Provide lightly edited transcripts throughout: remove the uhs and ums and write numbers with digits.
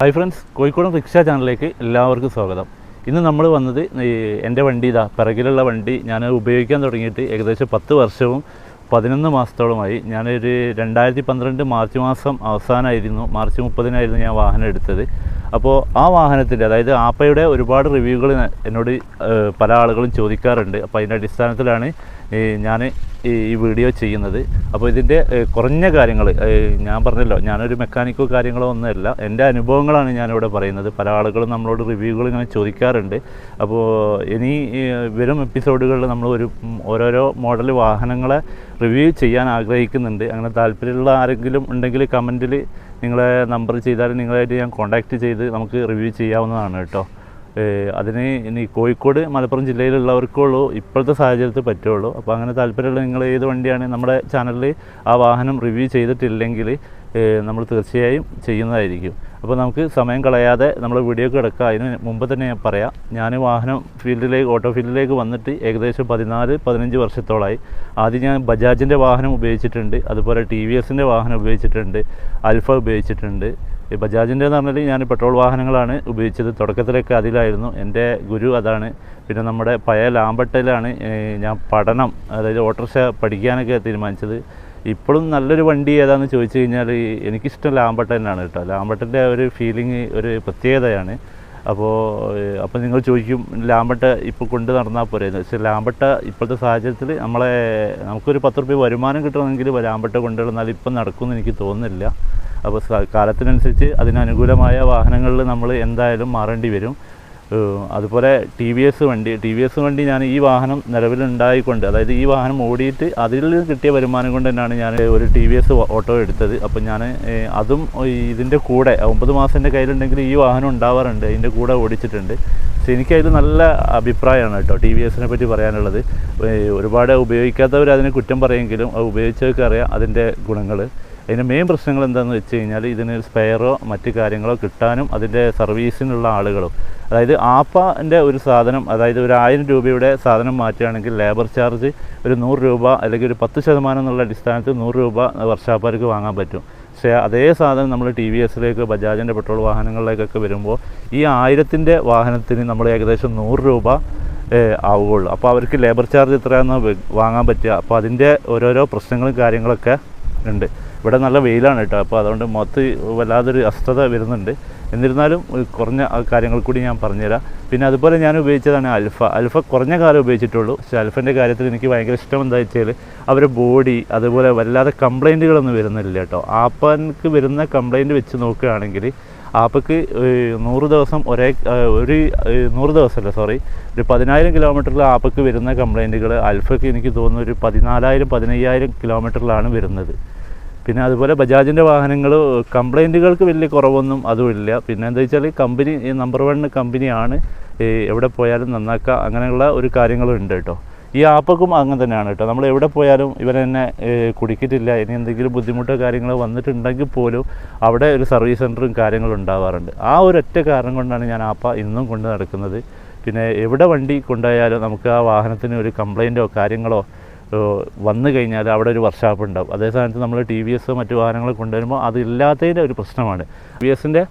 Hi friends, കോഴിക്കോടൻ rickshaw ചാനലിലേക്ക് എല്ലാവർക്കും സ്വാഗതം. ഇന്ന് നമ്മൾ വന്നത് എൻ്റെ വണ്ടി പിറകിലുള്ള വണ്ടി ഞാൻ ഉപയോഗിക്കാൻ തുടങ്ങിയിട്ട് ഏകദേശം 10 വർഷവും 11 മാസത്തോളമായി. ഞാനൊരു 2012 മാർച്ച് മാസം അവസാനമായിരുന്നു, മാർച്ച് 30-നായിരുന്നു ഞാൻ വാഹനം എടുത്തത്. അപ്പോൾ ആ വാഹനത്തിൻ്റെ, അതായത് ആപ്പയുടെ ഒരുപാട് റിവ്യൂകൾ എന്നോട് പല ആളുകളും ചോദിക്കാറുണ്ട്. അപ്പോൾ അതിൻ്റെ അടിസ്ഥാനത്തിലാണ് ഞാൻ ഈ വീഡിയോ ചെയ്യുന്നത്. അപ്പോൾ ഇതിൻ്റെ കുറഞ്ഞ കാര്യങ്ങൾ, ഞാൻ പറഞ്ഞല്ലോ ഞാനൊരു മെക്കാനിക്കോ കാര്യങ്ങളോ ഒന്നുമല്ല, എൻ്റെ അനുഭവങ്ങളാണ് ഞാനിവിടെ പറയുന്നത്. പല ആളുകളും നമ്മളോട് റിവ്യൂകൾ ഇങ്ങനെ ചോദിക്കാറുണ്ട്. അപ്പോൾ ഇനി വരും എപ്പിസോഡുകളിൽ നമ്മൾ ഓരോരോ മോഡൽ വാഹനങ്ങളെ റിവ്യൂ ചെയ്യാൻ ആഗ്രഹിക്കുന്നുണ്ട്. അങ്ങനെ താല്പര്യമുള്ള ആരെങ്കിലും ഉണ്ടെങ്കിൽ കമൻറ്റിൽ നിങ്ങളെ നമ്പർ ചെയ്താൽ നിങ്ങളായിട്ട് ഞാൻ കോൺടാക്റ്റ് ചെയ്ത് നമുക്ക് റിവ്യൂ ചെയ്യാവുന്നതാണ് കേട്ടോ. അതിന് ഇനി കോഴിക്കോട് മലപ്പുറം ജില്ലയിലുള്ളവർക്കുള്ളൂ ഇപ്പോഴത്തെ സാഹചര്യത്തിൽ പറ്റുള്ളൂ. അപ്പോൾ അങ്ങനെ താല്പര്യമുള്ള നിങ്ങൾ ഏത് വണ്ടിയാണ് നമ്മുടെ ചാനലിൽ ആ വാഹനം റിവ്യൂ ചെയ്തിട്ടില്ലെങ്കിൽ നമ്മൾ തീർച്ചയായും ചെയ്യുന്നതായിരിക്കും. അപ്പോൾ നമുക്ക് സമയം കളയാതെ നമ്മൾ വീഡിയോക്ക് കിടക്കുക. അതിന് മുമ്പ് തന്നെ ഞാൻ പറയാം, ഞാൻ വാഹനം ഓട്ടോ ഫീൽഡിലേക്ക് വന്നിട്ട് ഏകദേശം 14-15 വർഷത്തോളമായി. ആദ്യം ഞാൻ ബജാജിൻ്റെ വാഹനം ഉപയോഗിച്ചിട്ടുണ്ട്, അതുപോലെ TVSൻ്റെ വാഹനം ഉപയോഗിച്ചിട്ടുണ്ട്, അൽഫ ഉപയോഗിച്ചിട്ടുണ്ട്. ബജാജിൻ്റെ എന്ന് പറഞ്ഞാൽ ഞാൻ പെട്രോൾ വാഹനങ്ങളാണ് ഉപയോഗിച്ചത്. തുടക്കത്തിലൊക്കെ അതിലായിരുന്നു, എൻ്റെ ഗുരു അതാണ്. പിന്നെ നമ്മുടെ പഴയ ലാംബട്ടയിലാണ് ഞാൻ പഠനം, അതായത് ഓട്ടോറിക്ഷ പഠിക്കാനൊക്കെ തീരുമാനിച്ചത്. ഇപ്പോഴും നല്ലൊരു വണ്ടി ഏതാണെന്ന് ചോദിച്ചു കഴിഞ്ഞാൽ എനിക്കിഷ്ടം ലാംബട്ട തന്നെയാണ് കേട്ടോ. ലാംബട്ടൻ്റെ ഒരു ഫീലിംഗ് ഒരു പ്രത്യേകതയാണ്. അപ്പോൾ നിങ്ങൾ ചോദിക്കും ലാംബട്ട ഇപ്പോൾ കൊണ്ട് നടന്നാൽ പോരെ. പക്ഷേ ലാംബട്ട ഇപ്പോഴത്തെ സാഹചര്യത്തിൽ നമുക്കൊരു 10 രൂപ വരുമാനം കിട്ടണമെങ്കിൽ ലാംബട്ട കൊണ്ടു നടന്നാൽ ഇപ്പം നടക്കുമെന്ന് എനിക്ക് തോന്നുന്നില്ല. അപ്പോൾ കാലത്തിനനുസരിച്ച് അതിനനുകൂലമായ വാഹനങ്ങളിൽ നമ്മൾ എന്തായാലും മാറേണ്ടി വരും. അതുപോലെ TVS വണ്ടി ഞാൻ ഈ വാഹനം നിലവിലുണ്ടായിക്കൊണ്ട്, അതായത് ഈ വാഹനം ഓടിയിട്ട് അതിൽ കിട്ടിയ വരുമാനം കൊണ്ട് തന്നെയാണ് ഞാൻ ഒരു TVS ഓട്ടോ എടുത്തത്. അപ്പോൾ ഞാൻ അതും ഇതിൻ്റെ കൂടെ 9 മാസം എൻ്റെ കയ്യിലുണ്ടെങ്കിൽ ഈ വാഹനം ഉണ്ടാവാറുണ്ട്, അതിൻ്റെ കൂടെ ഓടിച്ചിട്ടുണ്ട്. പക്ഷേ എനിക്കതിൽ നല്ല അഭിപ്രായമാണ് കേട്ടോ TVSനെ പറ്റി പറയാനുള്ളത്. ഒരുപാട് ഉപയോഗിക്കാത്തവർ അതിനെ കുറ്റം പറയുമെങ്കിലും അത് ഉപയോഗിച്ചവർക്ക് അറിയാം അതിൻ്റെ ഗുണങ്ങൾ. അതിൻ്റെ മെയിൻ പ്രശ്നങ്ങൾ എന്താണെന്ന് വെച്ച് കഴിഞ്ഞാൽ ഇതിന് സ്പെയറോ മറ്റ് കാര്യങ്ങളോ കിട്ടാനും അതിൻ്റെ സർവീസിനുള്ള ആളുകളും, അതായത് ആപ്പൻ്റെ ഒരു സാധനം, അതായത് ഒരു 1000 രൂപയുടെ സാധനം മാറ്റുകയാണെങ്കിൽ ലേബർ ചാർജ് ഒരു 100 രൂപ അല്ലെങ്കിൽ ഒരു 10% എന്നുള്ള അടിസ്ഥാനത്തിൽ 100 രൂപ വർഷാപ്പർക്ക് വാങ്ങാൻ പറ്റും. പക്ഷേ അതേ സാധനം നമ്മൾ TVSലേക്ക് ബജാജിൻ്റെ പെട്രോൾ വാഹനങ്ങളിലേക്കൊക്കെ വരുമ്പോൾ ഈ 1000ൻ്റെ വാഹനത്തിന് നമ്മൾ ഏകദേശം 100 രൂപ ആവുകയുള്ളൂ. അപ്പോൾ അവർക്ക് ലേബർ ചാർജ് എത്രയാണെന്ന് വാങ്ങാൻ പറ്റുക. അപ്പോൾ അതിൻ്റെ ഓരോരോ പ്രശ്നങ്ങളും കാര്യങ്ങളൊക്കെ ഉണ്ട്. ഇവിടെ നല്ല വെയിലാണ് കേട്ടോ, അപ്പോൾ അതുകൊണ്ട് മൊത്തം വല്ലാതൊരു അസ്വസ്ഥത വരുന്നുണ്ട്. എന്നിരുന്നാലും കുറഞ്ഞ കാര്യങ്ങൾ കൂടി ഞാൻ പറഞ്ഞുതരാം. പിന്നെ അതുപോലെ ഞാൻ ഉപയോഗിച്ചതാണ് അൽഫ കുറഞ്ഞ കാലം ഉപയോഗിച്ചിട്ടുള്ളൂ. പക്ഷേ അൽഫൻ്റെ കാര്യത്തിൽ എനിക്ക് ഭയങ്കര ഇഷ്ടം എന്താ വെച്ചാൽ അവരുടെ ബോഡി അതുപോലെ വല്ലാതെ കംപ്ലൈൻറ്റുകളൊന്നും വരുന്നില്ല കേട്ടോ. ആപ്പക്ക് വരുന്ന കംപ്ലൈൻറ്റ് വെച്ച് നോക്കുകയാണെങ്കിൽ ആപ്പക്ക് 100 ദിവസം ഒരു 10,000 കിലോമീറ്ററിൽ ആപ്പക്ക് വരുന്ന കംപ്ലൈൻറ്റുകൾ അൽഫയ്ക്ക് എനിക്ക് തോന്നുന്നു ഒരു 14,000-15,000 കിലോമീറ്ററിലാണ് വരുന്നത്. പിന്നെ അതുപോലെ ബജാജിൻ്റെ വാഹനങ്ങൾ കംപ്ലൈൻറ്റുകൾക്ക് വലിയ കുറവൊന്നും അതുമില്ല. പിന്നെ എന്താ വെച്ചാൽ കമ്പനി നമ്പർ 1 കമ്പനിയാണ്, എവിടെ പോയാലും നന്നാക്കുക, അങ്ങനെയുള്ള ഒരു കാര്യങ്ങളും ഉണ്ട് കേട്ടോ. ഈ ആപ്പക്കും അങ്ങനെ തന്നെയാണ് കേട്ടോ. നമ്മൾ എവിടെ പോയാലും ഇവരെന്നെ കുടിക്കിട്ടില്ല. ഇനി എന്തെങ്കിലും ബുദ്ധിമുട്ടോ കാര്യങ്ങളോ വന്നിട്ടുണ്ടെങ്കിൽ പോലും അവിടെ ഒരു സർവീസ് സെൻറ്ററും കാര്യങ്ങളും ഉണ്ടാവാറുണ്ട്. ആ ഒരൊറ്റ കാരണം കൊണ്ടാണ് ഞാൻ ആപ്പ ഇന്നും കൊണ്ട് നടക്കുന്നത്. പിന്നെ എവിടെ വണ്ടി കൊണ്ടുപോയാലും നമുക്ക് ആ വാഹനത്തിന് ഒരു കംപ്ലൈൻറ്റോ കാര്യങ്ങളോ വന്നു കഴിഞ്ഞാൽ അവിടെ ഒരു വർക്ക്ഷോപ്പ് ഉണ്ടാവും. അതേ സ്ഥാനത്ത് നമ്മൾ TVS മറ്റു വാഹനങ്ങൾ കൊണ്ടുവരുമ്പോൾ അതില്ലാത്തതിൻ്റെ ഒരു പ്രശ്നമാണ്. TVSൻ്റെ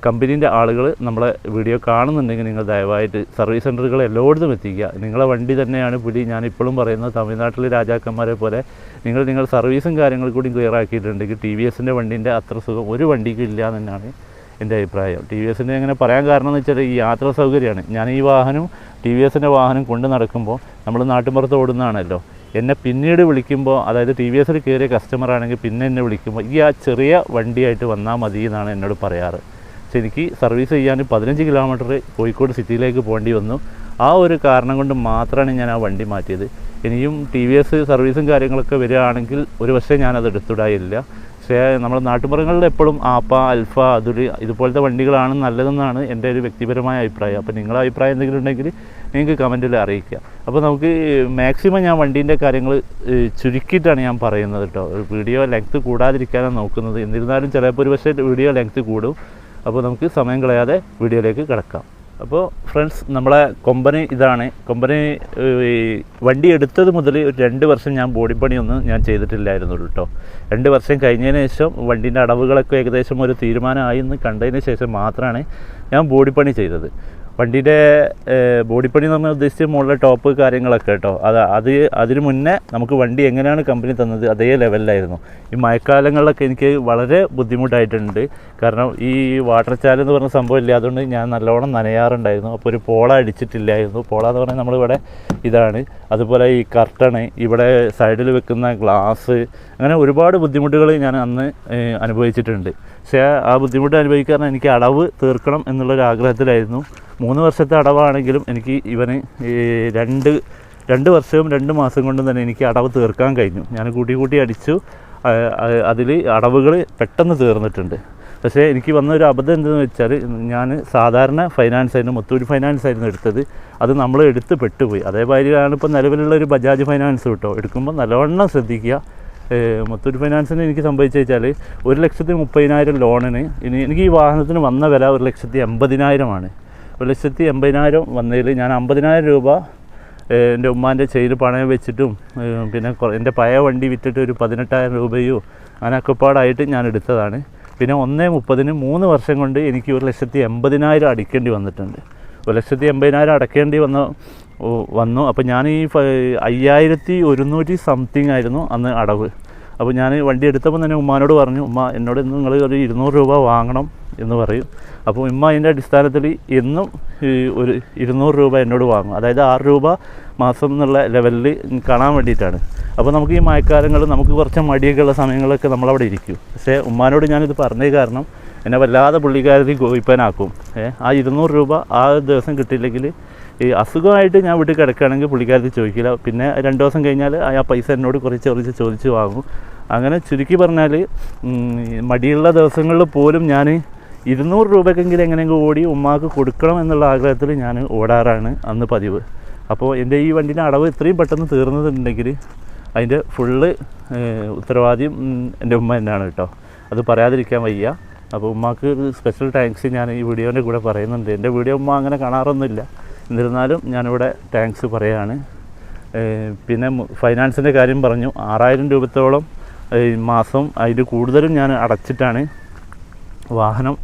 കമ്പനീൻ്റെ ആളുകൾ നമ്മളെ വീഡിയോ കാണുന്നുണ്ടെങ്കിൽ നിങ്ങൾ ദയവായിട്ട് സർവീസ് സെൻറ്ററുകൾ എല്ലായിടത്തും എത്തിക്കുക. നിങ്ങളെ വണ്ടി തന്നെയാണ് പിടി. ഞാനിപ്പോഴും പറയുന്നത് തമിഴ്നാട്ടിലെ രാജാക്കന്മാരെ പോലെ നിങ്ങൾ സർവീസും കാര്യങ്ങൾ കൂടി ക്ലിയർ ആക്കിയിട്ടുണ്ടെങ്കിൽ TVSൻ്റെ വണ്ടീൻ്റെ അത്ര സുഖം ഒരു വണ്ടിക്കും ഇല്ല എന്നാണ് എൻ്റെ അഭിപ്രായം. TVSൻ്റെ അങ്ങനെ പറയാൻ കാരണം എന്ന് വെച്ചാൽ ഈ യാത്രാ സൗകര്യമാണ്. ഞാൻ ഈ വാഹനം TVSൻ്റെ വാഹനം കൊണ്ട് നടക്കുമ്പോൾ നമ്മൾ നാട്ടുമ്പുറത്ത് ഓടുന്നതാണല്ലോ, എന്നെ പിന്നീട് വിളിക്കുമ്പോൾ, അതായത് TVSൽ കയറിയ കസ്റ്റമറാണെങ്കിൽ പിന്നെ എന്നെ വിളിക്കുമ്പോൾ ആ ചെറിയ വണ്ടിയായിട്ട് വന്നാൽ മതി എന്നാണ് എന്നോട് പറയാറ്. പക്ഷെ എനിക്ക് സർവീസ് ചെയ്യാൻ 15 കിലോമീറ്റർ കോഴിക്കോട് സിറ്റിയിലേക്ക് പോകേണ്ടി വന്നു. ആ ഒരു കാരണം കൊണ്ട് മാത്രമാണ് ഞാൻ ആ വണ്ടി മാറ്റിയത്. ഇനിയും TVS സർവീസും കാര്യങ്ങളൊക്കെ വരികയാണെങ്കിൽ ഒരു പക്ഷേ ഞാനത് എടുത്തിടായില്ല. പക്ഷേ നമ്മുടെ നാട്ടുമ്പുറങ്ങളിൽ എപ്പോഴും ആപ്പ, അൽഫ, ഇതുപോലത്തെ വണ്ടികളാണ് നല്ലതെന്നാണ് എൻ്റെ ഒരു വ്യക്തിപരമായ അഭിപ്രായം. അപ്പോൾ നിങ്ങളുടെ അഭിപ്രായം എന്തെങ്കിലും ഉണ്ടെങ്കിൽ നിങ്ങൾക്ക് കമൻറ്റിൽ അറിയിക്കുക. അപ്പോൾ നമുക്ക് മാക്സിമം ഞാൻ വണ്ടീൻ്റെ കാര്യങ്ങൾ ചുരുക്കിയിട്ടാണ് ഞാൻ പറയുന്നത് കേട്ടോ. വീഡിയോ ലെങ്ത്ത് കൂടാതിരിക്കാനാണ് നോക്കുന്നത്. എന്നിരുന്നാലും ചിലപ്പോൾ ഒരു പക്ഷേ വീഡിയോ ലെങ്ത്ത് കൂടും. അപ്പോൾ നമുക്ക് സമയം കളയാതെ വീഡിയോയിലേക്ക് കിടക്കാം. അപ്പോൾ ഫ്രണ്ട്സ്, നമ്മളെ കൊമ്പനി ഇതാണ്. കൊമ്പനി ഈ വണ്ടി എടുത്തത് മുതൽ ഒരു 2 വർഷം ഞാൻ ബോഡി പണിയൊന്നും ഞാൻ ചെയ്തിട്ടില്ലായിരുന്നുള്ളൂ കേട്ടോ. 2 വർഷം കഴിഞ്ഞതിന് ശേഷം വണ്ടീൻ്റെ അടവുകളൊക്കെ ഏകദേശം ഒരു തീരുമാനമായി എന്ന് കണ്ടതിന് ശേഷം മാത്രമാണ് ഞാൻ ബോഡി പണി ചെയ്തത്. വണ്ടിയുടെ ബോഡി പണി എന്ന് പറഞ്ഞാൽ ഉദ്ദേശിച്ച് മുകളിലെ ടോപ്പ് കാര്യങ്ങളൊക്കെ കേട്ടോ. അതിന് മുന്നേ നമുക്ക് വണ്ടി എങ്ങനെയാണ് കമ്പനി തന്നത് അതേ ലെവലിലായിരുന്നു. ഈ മഴക്കാലങ്ങളിലൊക്കെ എനിക്ക് വളരെ ബുദ്ധിമുട്ടായിട്ടുണ്ട്. കാരണം ഈ വാട്ടർ ചാല് എന്ന് പറഞ്ഞ സംഭവം ഇല്ല, അതുകൊണ്ട് ഞാൻ നല്ലോണം നനയാറുണ്ടായിരുന്നു. അപ്പോൾ ഒരു പോള അടിച്ചിട്ടില്ലായിരുന്നു. പോള എന്ന് പറഞ്ഞാൽ നമ്മളിവിടെ ഇതാണ്. അതുപോലെ ഈ കർട്ടണ്, ഇവിടെ സൈഡിൽ വെക്കുന്ന ഗ്ലാസ്, അങ്ങനെ ഒരുപാട് ബുദ്ധിമുട്ടുകൾ ഞാൻ അന്ന് അനുഭവിച്ചിട്ടുണ്ട്. പക്ഷേ ആ ബുദ്ധിമുട്ട് അനുഭവിക്കാൻ എനിക്ക് അടവ് തീർക്കണം എന്നുള്ളൊരു ആഗ്രഹത്തിലായിരുന്നു. 3 വർഷത്തെ അടവാണെങ്കിലും എനിക്ക് ഇവന് 2 വർഷവും 2 മാസം കൊണ്ടും തന്നെ എനിക്ക് അടവ് തീർക്കാൻ കഴിഞ്ഞു. ഞാൻ കൂട്ടി അടിച്ചു. അതിൽ അടവുകൾ പെട്ടെന്ന് തീർന്നിട്ടുണ്ട്. പക്ഷേ എനിക്ക് വന്നൊരു അബദ്ധം എന്തെന്ന് വെച്ചാൽ, ഞാൻ സാധാരണ ഫൈനാൻസ് ആയിരുന്നു, മുത്തൂറ്റ് ഫൈനാൻസ് ആയിരുന്നു എടുത്തത്. അത് നമ്മൾ എടുത്ത് പെട്ടുപോയി. അതേമാതിരിയാണ് ഇപ്പോൾ നിലവിലുള്ള ഒരു ബജാജ് ഫൈനാൻസ് കിട്ടോ. എടുക്കുമ്പോൾ നല്ലവണ്ണം ശ്രദ്ധിക്കുക. മുത്തൂറ്റ് ഫൈനാൻസിന് എനിക്ക് സംഭവിച്ചു വെച്ചാൽ 1,30,000 ലോണിന് എനിക്ക് ഈ വാഹനത്തിന് വന്ന വില 1,80,000 1,80,000 വന്നതിൽ ഞാൻ 50,000 രൂപ എൻ്റെ ഉമ്മാൻ്റെ ചെയ്ത് പണയം വെച്ചിട്ടും പിന്നെ എൻ്റെ പഴയ വണ്ടി വിറ്റിട്ട് ഒരു 18,000 രൂപയോ അങ്ങനെയൊക്കെ പാടായിട്ട് ഞാൻ എടുത്തതാണ്. പിന്നെ 1,30,000 3 വർഷം കൊണ്ട് എനിക്ക് 1,80,000 അടിക്കേണ്ടി വന്നിട്ടുണ്ട്. 1,80,000 അടയ്ക്കേണ്ടി വന്നു. അപ്പോൾ ഞാൻ ഈ 5,100 സംതിങ് ആയിരുന്നു അന്ന് അടവ്. അപ്പോൾ ഞാൻ വണ്ടി എടുത്തപ്പോൾ തന്നെ ഉമ്മാനോട് പറഞ്ഞു, ഉമ്മ എന്നോട് ഇന്ന് നിങ്ങൾ ഒരു 200 രൂപ വാങ്ങണം എന്ന് പറയും. അപ്പോൾ ഉമ്മ അതിൻ്റെ അടിസ്ഥാനത്തിൽ എന്നും ഒരു 200 രൂപ എന്നോട് വാങ്ങും. അതായത് 6 രൂപ മാസം എന്നുള്ള ലെവലിൽ കാണാൻ വേണ്ടിയിട്ടാണ്. അപ്പോൾ നമുക്ക് ഈ മഴക്കാലങ്ങൾ നമുക്ക് കുറച്ച് മടിയൊക്കെ ഉള്ള സമയങ്ങളൊക്കെ നമ്മളവിടെ ഇരിക്കും. പക്ഷേ ഉമ്മാനോട് ഞാനിത് പറഞ്ഞത് കാരണം എന്നെ വല്ലാതെ പുള്ളിക്കാരത്തിൽ ഗോയിപ്പനാക്കും. ആ 200 രൂപ ആ ദിവസം കിട്ടിയില്ലെങ്കിൽ ഈ അസുഖമായിട്ട് ഞാൻ വീട്ടിൽ കിടക്കുകയാണെങ്കിൽ പുള്ളിക്കാരത്തിൽ ചോദിക്കില്ല. പിന്നെ 2 ദിവസം കഴിഞ്ഞാൽ ആ പൈസ എന്നോട് കുറച്ച് ചോദിച്ച് വാങ്ങും. അങ്ങനെ ചുരുക്കി പറഞ്ഞാൽ മടിയുള്ള ദിവസങ്ങളിൽ പോലും ഞാൻ 200 രൂപയ്ക്കെങ്കിലും എങ്ങനെയെങ്കിലും ഓടി ഉമ്മാക്ക് കൊടുക്കണം എന്നുള്ള ആഗ്രഹത്തിൽ ഞാൻ ഓടാറാണ് അന്ന് പതിവ്. അപ്പോൾ എൻ്റെ ഈ വണ്ടീൻ്റെ അടവ് ഇത്രയും പെട്ടെന്ന് തീർന്നതുണ്ടെങ്കിൽ അതിൻ്റെ ഫുള്ള് ഉത്തരവാദിയും എൻ്റെ ഉമ്മ തന്നെയാണ് കേട്ടോ. അത് പറയാതിരിക്കാൻ വയ്യ. അപ്പോൾ ഉമ്മാക്ക് ഒരു സ്പെഷ്യൽ താങ്ക്സ് ഞാൻ ഈ വീഡിയോൻ്റെ കൂടെ പറയുന്നുണ്ട്. എൻ്റെ വീഡിയോ ഉമ്മ അങ്ങനെ കാണാറൊന്നുമില്ല, എന്നിരുന്നാലും ഞാനിവിടെ താങ്ക്സ് പറയുകയാണ്. പിന്നെ ഫൈനാൻസിൻ്റെ കാര്യം പറഞ്ഞു. 6,000 രൂപത്തോളം മാസം അതിൽ കൂടുതലും ഞാൻ അടച്ചിട്ടാണ് വാഹനം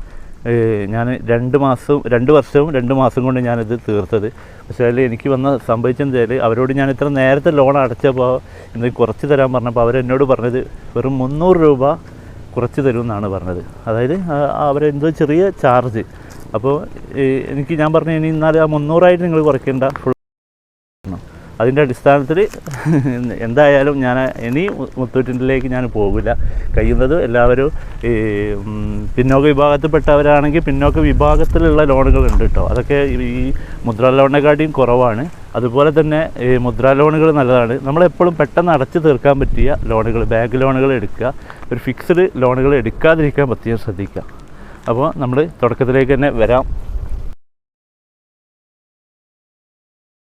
ഞാൻ 2 വർഷവും 2 മാസം കൊണ്ട് ഞാനിത് തീർത്തത്. പക്ഷേ അതിൽ എനിക്ക് സംഭവിച്ചെന്ന് വെച്ചാൽ, അവരോട് ഞാൻ ഇത്ര നേരത്തെ ലോൺ അടച്ചപ്പോൾ ഇന്ന് കുറച്ച് തരാൻ പറഞ്ഞപ്പോൾ അവരെന്നോട് പറഞ്ഞത് വെറും 300 രൂപ കുറച്ച് തരുമെന്നാണ് പറഞ്ഞത്. അതായത് അവരെന്തോ ചെറിയ ചാർജ്. അപ്പോൾ ഞാൻ പറഞ്ഞു, ഇനി എന്നാൽ ആ 300 നിങ്ങൾ കുറയ്ക്കേണ്ട, ഫുൾ. അതിൻ്റെ അടിസ്ഥാനത്തിൽ എന്തായാലും ഞാൻ ഇനി മുത്തൂറ്റിലേക്ക് ഞാൻ പോകില്ല. കഴിയുന്നത് എല്ലാവരും ഈ പിന്നോക്ക വിഭാഗത്തിൽപ്പെട്ടവരാണെങ്കിൽ പിന്നോക്ക വിഭാഗത്തിലുള്ള ലോണുകളുണ്ട് കേട്ടോ. അതൊക്കെ ഈ മുദ്രാ ലോണിനെക്കാട്ടിയും കുറവാണ്. അതുപോലെ തന്നെ ഈ മുദ്രാ ലോണുകൾ നല്ലതാണ്. നമ്മളെപ്പോഴും പെട്ടെന്ന് അടച്ചു തീർക്കാൻ പറ്റിയ ലോണുകൾ, ബാങ്ക് ലോണുകൾ എടുക്കുക. ഒരു ഫിക്സ്ഡ് ലോണുകൾ എടുക്കാതിരിക്കാൻ പ്രത്യേകം ശ്രദ്ധിക്കുക. അപ്പോൾ നമ്മൾ തുടക്കത്തിലേക്ക് തന്നെ വരാം.